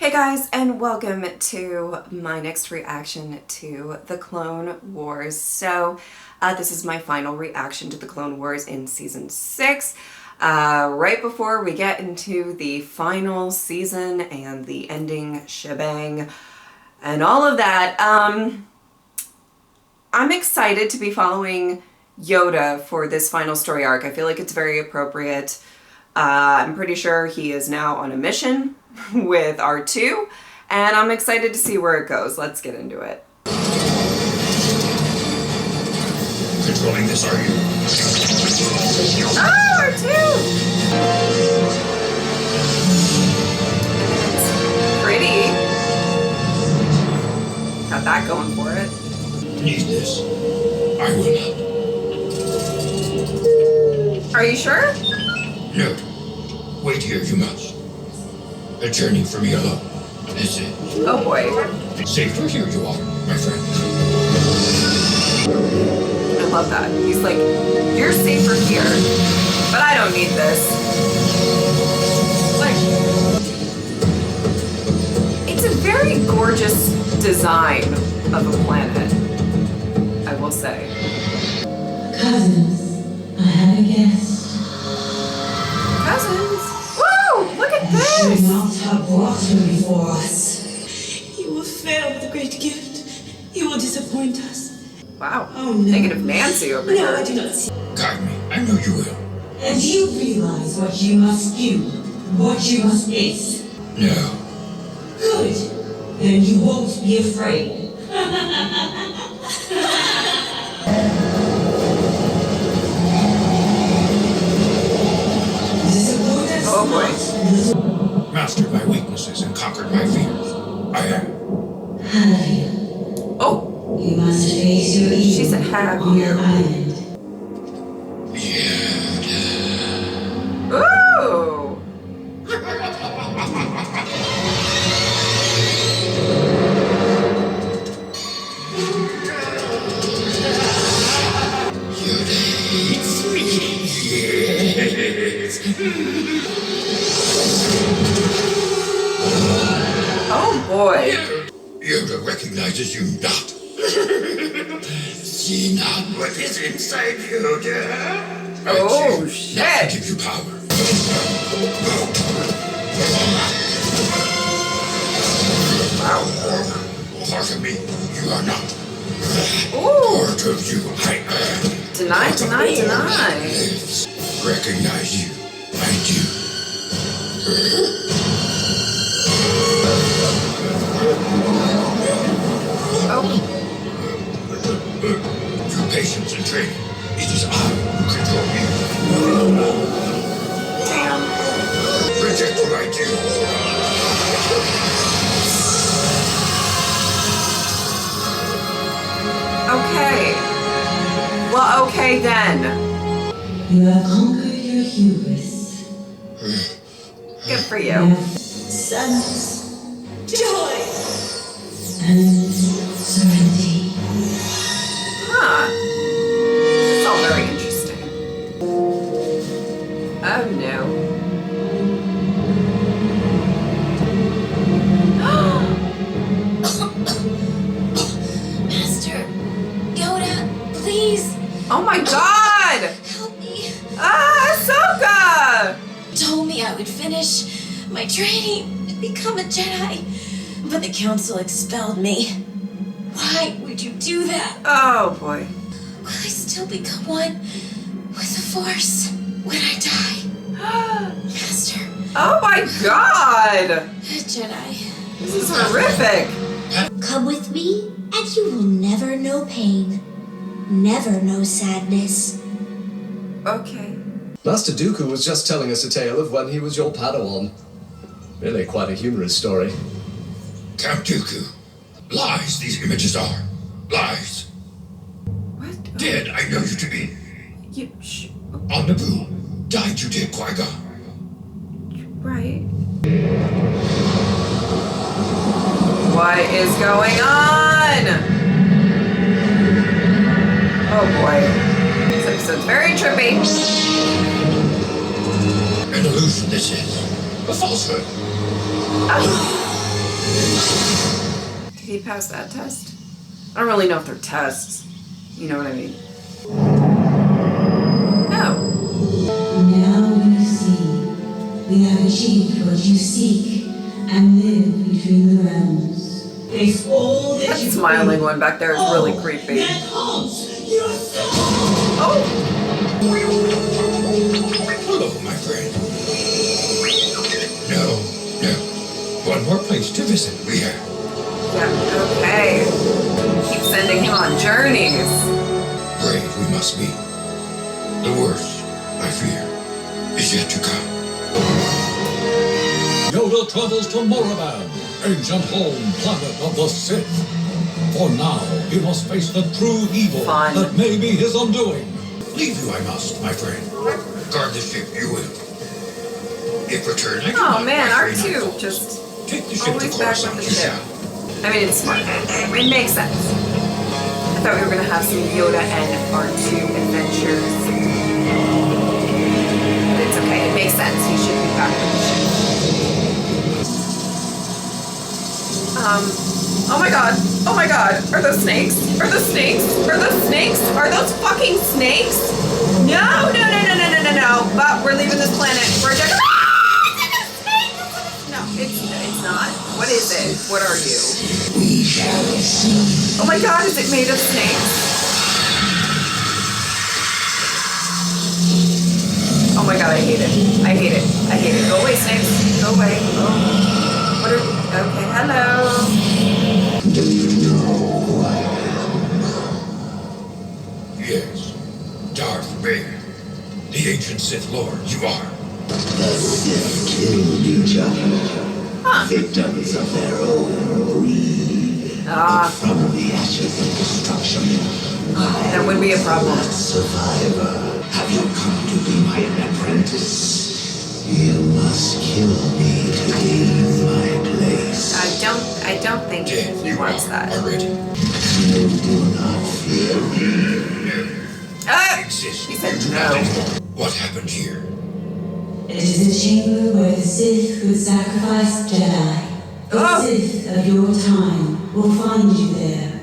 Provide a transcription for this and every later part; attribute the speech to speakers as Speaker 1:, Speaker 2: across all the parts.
Speaker 1: Hey guys, and welcome to my next reaction to the Clone Wars. So this is my final reaction to the Clone Wars in season 6. Right before we get into the final season and the ending shebang and all of that, I'm excited to be following Yoda for this final story arc. I feel like it's very appropriate. I'm pretty sure he is now on a mission with R2, and I'm excited to see where it goes. Let's get into it.
Speaker 2: Controlling this, are you?
Speaker 1: Oh, R2! Pretty. Got that going for it.
Speaker 2: Need this. I will not.
Speaker 1: Are you sure?
Speaker 2: No. Wait here, you must. A journey for me alone. This is.
Speaker 1: Oh boy.
Speaker 2: Safer here you are, my friend.
Speaker 1: I love that. He's like, you're safer here, but I don't need this. Like, it's a very gorgeous design of a planet, I will say.
Speaker 3: Cousins, I have a guest.
Speaker 1: Cousins? Woo! Look at
Speaker 3: You
Speaker 1: this!
Speaker 3: should not have brought her before us.
Speaker 4: You will fail with the great gift. You will disappoint us.
Speaker 1: Wow.
Speaker 4: Oh, no.
Speaker 1: Negative Nancy over
Speaker 4: No,
Speaker 1: here.
Speaker 4: I do not see.
Speaker 2: Guide me. I know you will.
Speaker 3: And you realize what you must do, what you must face.
Speaker 2: No.
Speaker 3: Good. Then you won't be afraid.
Speaker 1: Oh boy.
Speaker 2: Mastered my weaknesses and conquered my fears. I am.
Speaker 3: Have you?
Speaker 1: Oh!
Speaker 3: You must face your evil.
Speaker 1: She said, have
Speaker 3: on
Speaker 1: you?
Speaker 3: the island.
Speaker 2: Yoda.
Speaker 1: Ooh!
Speaker 2: Yoda hates me. Yes.
Speaker 1: Oh boy.
Speaker 2: Yoda recognizes you not. See not what is inside Yoda.
Speaker 1: Oh,
Speaker 2: Not
Speaker 1: shit.
Speaker 2: to give you power.
Speaker 1: Wow.
Speaker 2: Part of me, you are not.
Speaker 1: Ooh!
Speaker 2: Part of you, I am.
Speaker 1: Deny, deny, deny.
Speaker 2: Lives. Recognize you. I do.
Speaker 1: Oh.
Speaker 2: Through patience and training, it is I who control you.
Speaker 1: Damn.
Speaker 2: Reject what I do.
Speaker 1: Okay. Well, okay then.
Speaker 3: You have conquered your hubris.
Speaker 1: Good for
Speaker 3: You
Speaker 1: you.
Speaker 3: have
Speaker 4: Sadness. Joy.
Speaker 3: and serenity.
Speaker 1: Huh. This is all very interesting. Oh no.
Speaker 4: Master. Yoda, please.
Speaker 1: Oh my god!
Speaker 4: Help me.
Speaker 1: Ah, Ahsoka!
Speaker 4: Told me I would finish my training and become a Jedi. But the Council expelled me. Why would you do that?
Speaker 1: Oh boy.
Speaker 4: Will I still become one with the Force when I die? Master.
Speaker 1: Oh my god!
Speaker 4: A Jedi.
Speaker 1: This is horrific.
Speaker 5: Come with me, and you will never know pain, never know sadness.
Speaker 1: Okay.
Speaker 6: Master Dooku was just telling us a tale of when he was your Padawan. Really quite a humorous story.
Speaker 2: Count Dooku. Lies these images are. Lies.
Speaker 1: What?
Speaker 2: Dead I know you to be.
Speaker 1: You
Speaker 2: On Naboo. Died you did, Qui-Gon.
Speaker 1: right. What is going on? Oh boy. This episode's very trippy.
Speaker 2: An illusion this is. A falsehood.
Speaker 1: Oh. he pass that test? I don't really know if they're tests. You know what I mean? Oh.
Speaker 3: Now you see, we have achieved what you seek and live between the realms. It's all that
Speaker 1: That
Speaker 3: you
Speaker 1: smiling
Speaker 3: crave.
Speaker 1: one back there is really creepy.
Speaker 3: Enhance yourself.
Speaker 1: Oh!
Speaker 2: Hello, my friend. No. One more place to visit we have.
Speaker 1: Yeah, okay. Keep sending him on journeys.
Speaker 2: Brave we must be. The worst, I fear, is yet to come.
Speaker 7: Yoda travels to Moraban, ancient home planet of the Sith. For now, he must face the true evil
Speaker 1: Fun.
Speaker 7: that may be his undoing.
Speaker 2: Leave you I must, my friend. Guard the ship you will. If returning,
Speaker 1: Oh man, R2 just
Speaker 2: take the ship to
Speaker 1: always back with
Speaker 2: Coruscant
Speaker 1: the
Speaker 2: you
Speaker 1: ship.
Speaker 2: shall.
Speaker 1: I mean, it's smart. It makes sense. I thought we were gonna have some Yoda and R2 adventures. But it's okay, it makes sense. He should be back with the ship. Oh my god. Oh my god. Are those snakes? Are those snakes? Are those snakes? Are those fucking snakes? No, no, no, no, no, no, no, no. But we're leaving this planet. We're just... No, it's not. What is it? What are you?
Speaker 3: We shall see.
Speaker 1: Oh my god, is it made of snakes? Oh my god, I hate it. I hate it. I hate it. Go away, snakes. Go away. Oh. What are... Okay, hello.
Speaker 3: Do you know who I am?
Speaker 2: Yes. Darth Vader. The ancient Sith Lord you are.
Speaker 3: The Sith killed each other, victims of their own greed. But from the ashes of destruction,
Speaker 1: That would be a problem.
Speaker 3: that survivor. Have you come to be my apprentice? You must kill me to gain my place.
Speaker 1: I don't think
Speaker 2: Dead
Speaker 1: he
Speaker 2: you
Speaker 1: wants
Speaker 2: are
Speaker 1: that.
Speaker 2: already.
Speaker 3: You do not fear me.
Speaker 1: Ah!
Speaker 2: Exist.
Speaker 1: He said
Speaker 2: You do
Speaker 1: no.
Speaker 2: not. What happened here?
Speaker 3: It is a chamber where the Sith would sacrifice Jedi. The
Speaker 1: Oh.
Speaker 3: Sith of your time will find you there,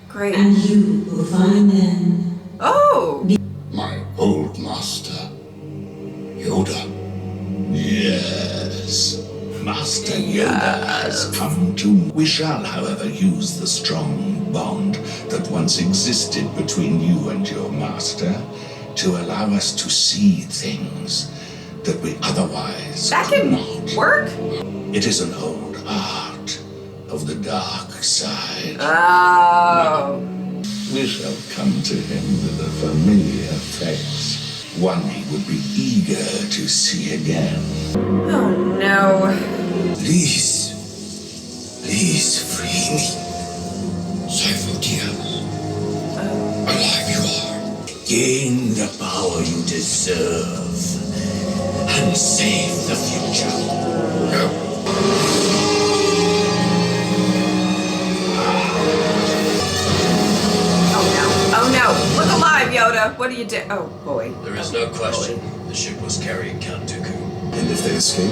Speaker 1: Great.
Speaker 3: and you will find them.
Speaker 1: Oh!
Speaker 2: My old master, Yoda.
Speaker 8: Yes. Master Yoda has come to... We shall, however, use the strong bond that once existed between you and your master to allow us to see things that we otherwise
Speaker 1: That
Speaker 8: could
Speaker 1: can
Speaker 8: not.
Speaker 1: work?
Speaker 8: It is an old art of the dark side.
Speaker 1: Oh.
Speaker 8: We shall come to him with a familiar face, one he would be eager to see again.
Speaker 1: Oh no.
Speaker 2: Please. Please free me. Sifo Diaz. Alive you are.
Speaker 8: Gain the power you deserve and save the future.
Speaker 2: No.
Speaker 1: Oh no. Look alive, Yoda. What do you do? Oh boy.
Speaker 6: There is no question. The ship was carrying Count Dooku.
Speaker 7: And if they escape?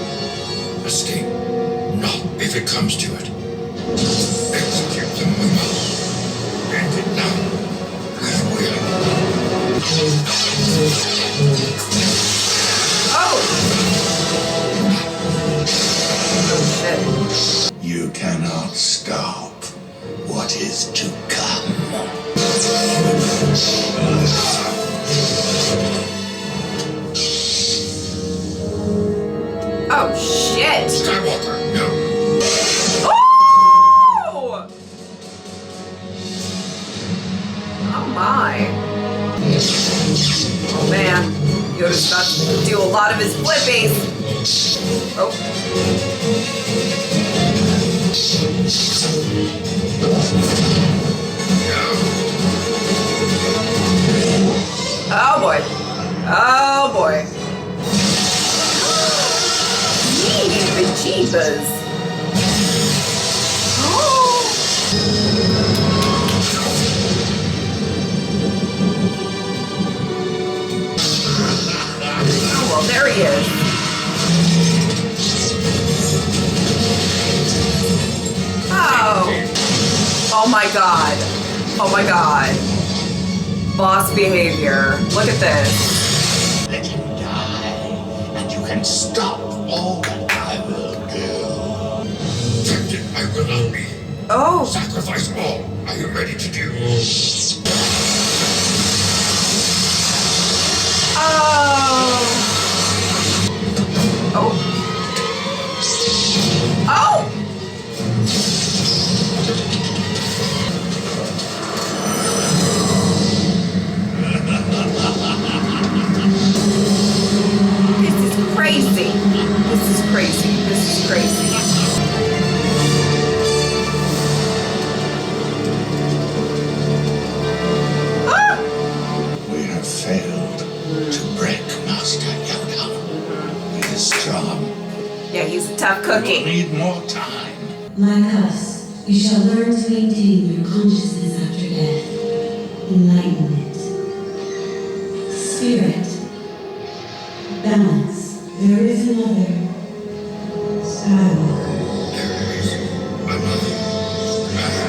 Speaker 2: Escape. Not if it comes to it. Execute them we must. And it now. We will.
Speaker 1: Oh! Oh shit.
Speaker 8: You cannot stop what is to come.
Speaker 1: Oh shit!
Speaker 2: Skywalker, no.
Speaker 1: Oh! Oh my. Oh man. Yoda's about to do a lot of his flippies. Oh. Oh boy. Oh boy. The jeebas. Oh, well, there he is. Oh. my god. Oh my god. Boss behavior. Look at this.
Speaker 8: Let him die, and you can stop all that I will do.
Speaker 2: Tempted I will not be.
Speaker 1: Oh.
Speaker 2: Sacrifice all I am ready to do.
Speaker 1: Oh. Oh. Oh. This is crazy. This is crazy. This is crazy. Ah!
Speaker 8: We have failed to break Master Yoda. He is strong.
Speaker 1: Yeah, he's a tough
Speaker 8: We'll
Speaker 1: cookie.
Speaker 8: need more time.
Speaker 9: My cause, you shall learn to maintain your consciousness after death. Enlightenment. Spirit. Balance. There is another. Skywalker.
Speaker 2: There is another man.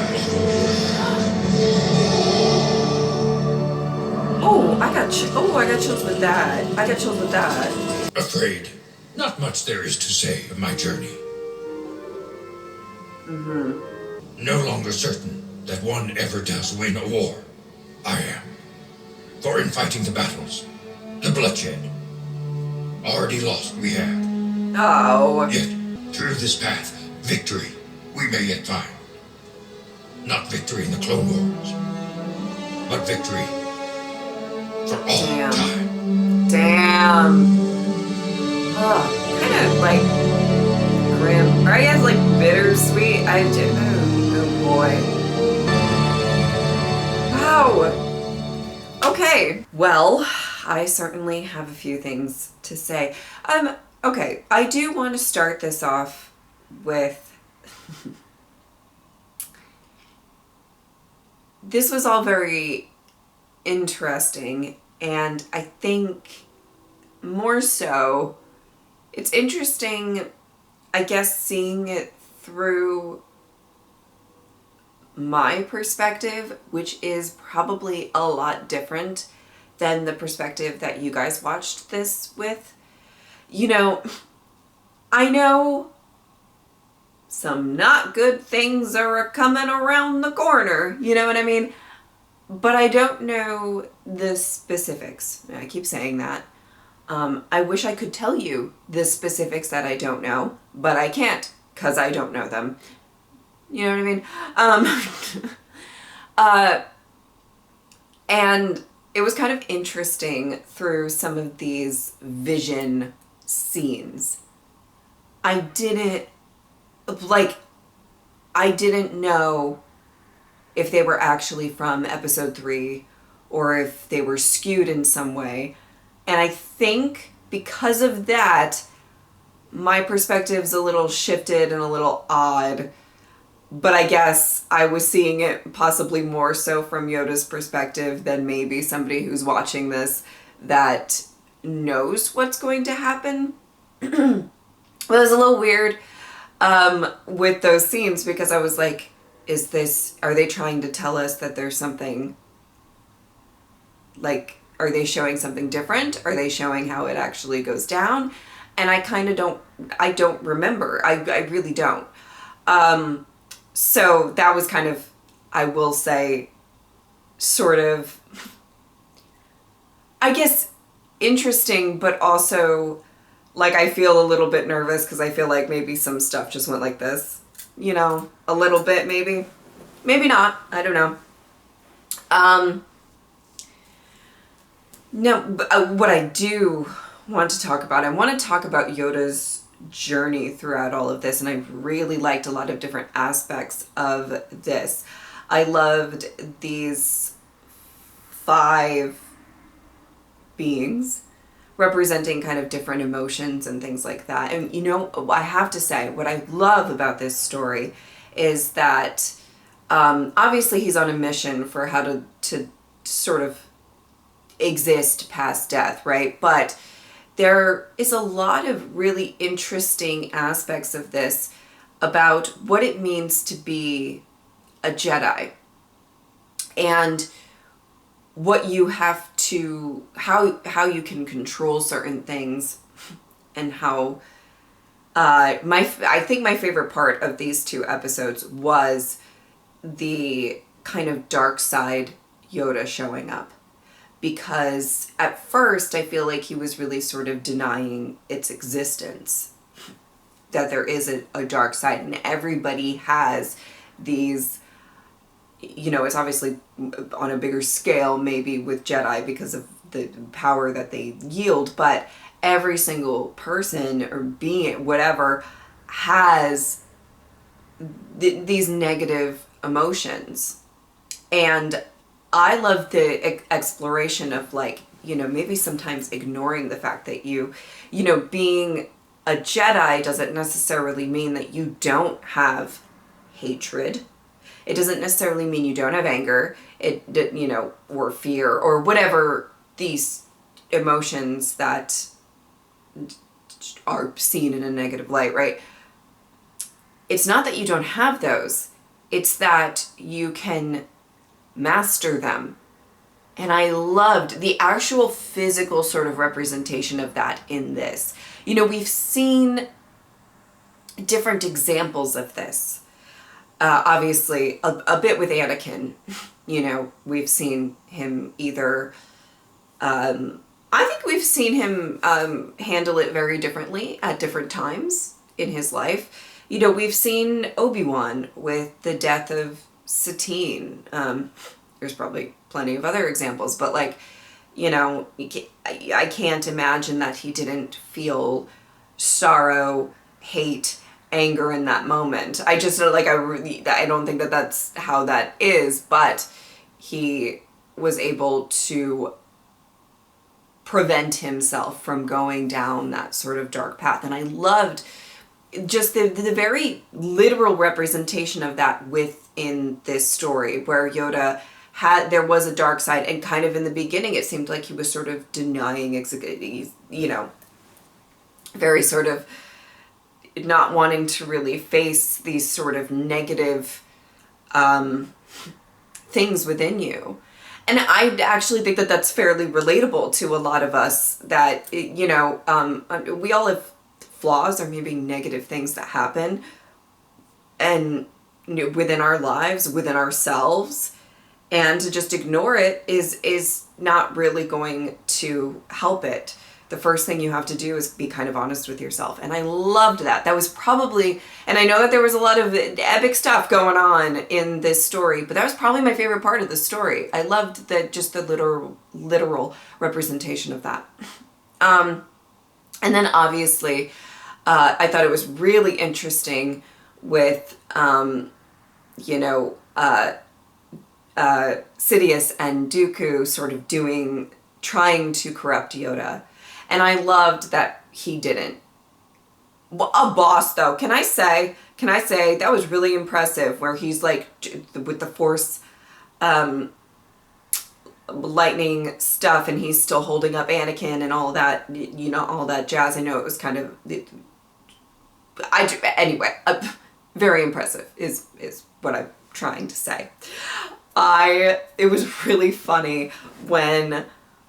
Speaker 1: Oh, I got chills with that. I got chills with that.
Speaker 2: Afraid. Not much there is to say of my journey. No longer certain that one ever does win a war. I am. For in fighting the battles, the bloodshed, already lost we had.
Speaker 1: Oh.
Speaker 2: Yet, through this path, victory we may yet find. Not victory in the Clone Wars, but victory for all
Speaker 1: Damn.
Speaker 2: time.
Speaker 1: Damn. Oh, kind of like grim. Or I guess like bittersweet. Oh boy. Wow. Okay. Well, I certainly have a few things to say. Okay. I do want to start this off with this was all very interesting, and I think more so it's interesting, I guess, seeing it through my perspective, which is probably a lot different than the perspective that you guys watched this with. You know, I know some not good things are coming around the corner, you know what I mean? But I don't know the specifics. I keep saying that. I wish I could tell you the specifics that I don't know, but I can't because I don't know them. You know what I mean? And it was kind of interesting through some of these vision scenes. I didn't know if they were actually from episode 3 or if they were skewed in some way. And I think because of that, my perspective's a little shifted and a little odd. But I guess I was seeing it possibly more so from Yoda's perspective than maybe somebody who's watching this that knows what's going to happen. Well, it was a little weird with those scenes because I was like, are they trying to tell us that there's something, like, are they showing something different? Are they showing how it actually goes down? And I kind of don't remember. I really don't. So that was kind of, I will say, sort of, I guess, interesting, but also, like, I feel a little bit nervous because I feel like maybe some stuff just went like this. You know, a little bit maybe. Maybe not. I don't know. No, but, what I do want to talk about, I want to talk about Yoda's journey throughout all of this, and I really liked a lot of different aspects of this. I loved these 5 beings representing kind of different emotions and things like that. And you know, I have to say, what I love about this story is that obviously he's on a mission for how to sort of exist past death, right? But there is a lot of really interesting aspects of this about what it means to be a Jedi, and what you have to, how you can control certain things, and how I think my favorite part of these two episodes was the kind of dark side Yoda showing up. Because at first I feel like he was really sort of denying its existence, that there is a dark side, and everybody has these, you know, it's obviously on a bigger scale maybe with Jedi because of the power that they yield, but every single person or being, whatever, has these negative emotions. And I love the exploration of, like, you know, maybe sometimes ignoring the fact that you know, being a Jedi doesn't necessarily mean that you don't have hatred. It doesn't necessarily mean you don't have anger, you know, or fear, or whatever these emotions that are seen in a negative light, right? It's not that you don't have those. It's that you can master them. And I loved the actual physical sort of representation of that in this. You know, we've seen different examples of this. Obviously, a bit with Anakin. You know, we've seen him either... I think we've seen him handle it very differently at different times in his life. You know, we've seen Obi-Wan with the death of Satine. There's probably plenty of other examples, but, like, you know, I can't imagine that he didn't feel sorrow, hate, anger in that moment. I just, like, I don't think that that's how that is, but he was able to prevent himself from going down that sort of dark path. And I loved just the very literal representation of that within this story, where Yoda there was a dark side, and kind of in the beginning it seemed like he was sort of denying, you know, very sort of not wanting to really face these sort of negative things within you. And I actually think that that's fairly relatable to a lot of us, that, you know, we all have flaws or maybe negative things that happen, and, you know, within our lives, within ourselves, and to just ignore it is not really going to help it. The first thing you have to do is be kind of honest with yourself. And I loved that. That was probably, and I know that there was a lot of epic stuff going on in this story, but that was probably my favorite part of the story. I loved just the literal representation of that. And then obviously, I thought it was really interesting with, you know, Sidious and Dooku sort of trying to corrupt Yoda. And I loved that he didn't. A boss, though, can I say that was really impressive, where he's like, with the Force lightning stuff, and he's still holding up Anakin and all that, you know, all that jazz. I know it was kind of, anyway, very impressive is what I'm trying to say. It was really funny when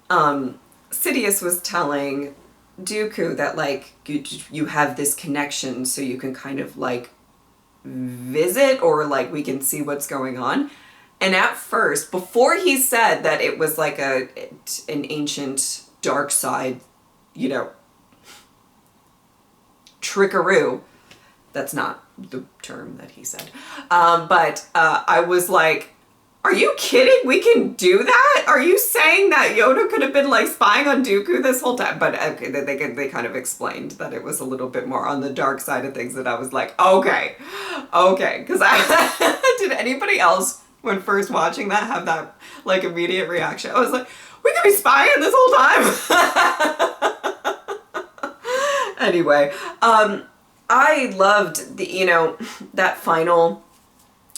Speaker 1: Sidious was telling Dooku that, like, you have this connection, so you can kind of, like, visit, or, like, we can see what's going on. And at first, before he said that it was like an ancient dark side, you know, trickaroo, that's not the term that he said, but I was like, are you kidding? We can do that? Are you saying that Yoda could have been, like, spying on Dooku this whole time? But okay, they kind of explained that it was a little bit more on the dark side of things, that I was like, okay, because did anybody else, when first watching that, have that, like, immediate reaction? I was like, we could be spying this whole time. Anyway, I loved that final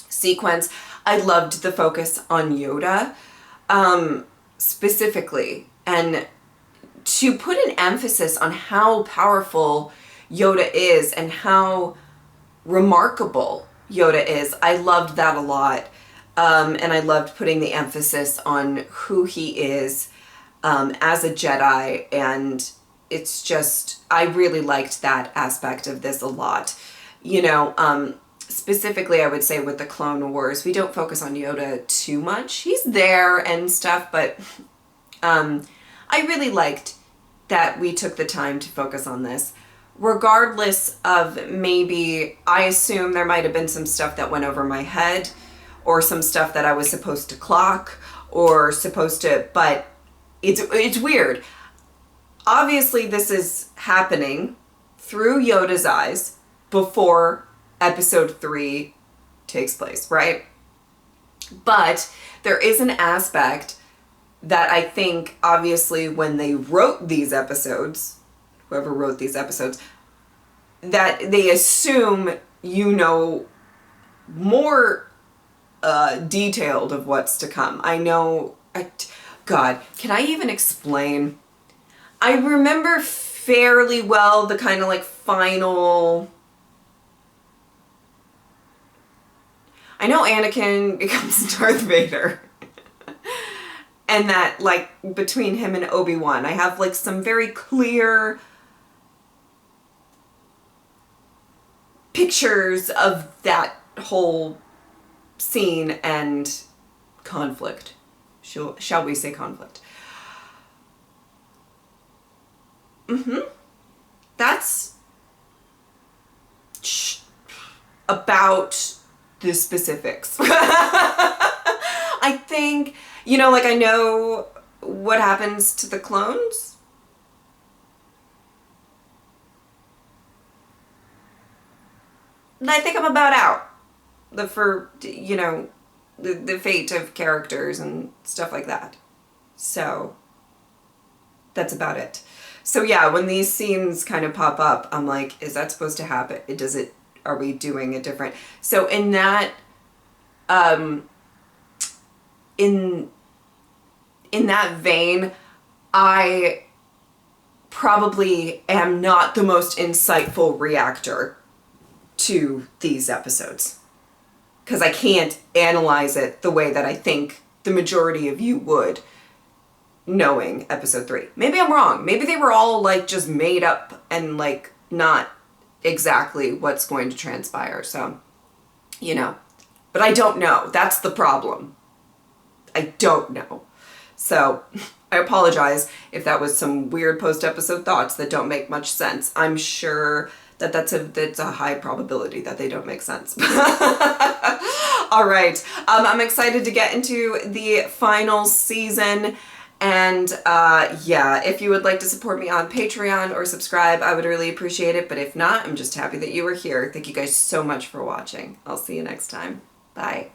Speaker 1: sequence. I loved the focus on Yoda, specifically, and to put an emphasis on how powerful Yoda is and how remarkable Yoda is. I loved that a lot. And I loved putting the emphasis on who he is as a Jedi. And it's just, I really liked that aspect of this a lot. You know, specifically, I would say with the Clone Wars, we don't focus on Yoda too much. He's there and stuff, but I really liked that we took the time to focus on this. Regardless of maybe, I assume there might have been some stuff that went over my head, or some stuff that I was supposed to clock, or supposed to, but it's weird. Obviously, this is happening through Yoda's eyes before episode 3 takes place, right? But there is an aspect that I think, obviously, when they wrote these episodes, whoever wrote these episodes, that they assume you know more detailed of what's to come. I know, God, can I even explain? I remember fairly well the kind of like final... I know Anakin becomes Darth Vader. And that, like, between him and Obi-Wan, I have, like, some very clear pictures of that whole scene and conflict. Shall we say conflict? That's about the specifics. I think, you know, like, I know what happens to the clones. And I think I'm about out. The fate of characters and stuff like that. So that's about it. So yeah, when these scenes kind of pop up, I'm like, is that supposed to happen? Are we doing it different? So in that, in that vein, I probably am not the most insightful reactor to these episodes, because I can't analyze it the way that I think the majority of you would, knowing episode 3. Maybe I'm wrong. Maybe they were all like just made up and like not exactly what's going to transpire. So, you know, but I don't know. That's the problem. I don't know. So I apologize if that was some weird post-episode thoughts that don't make much sense. I'm sure that that's a high probability that they don't make sense. All right. I'm excited to get into the final season. And yeah, if you would like to support me on Patreon or subscribe, I would really appreciate it. But if not, I'm just happy that you were here. Thank you guys so much for watching. I'll see you next time. Bye.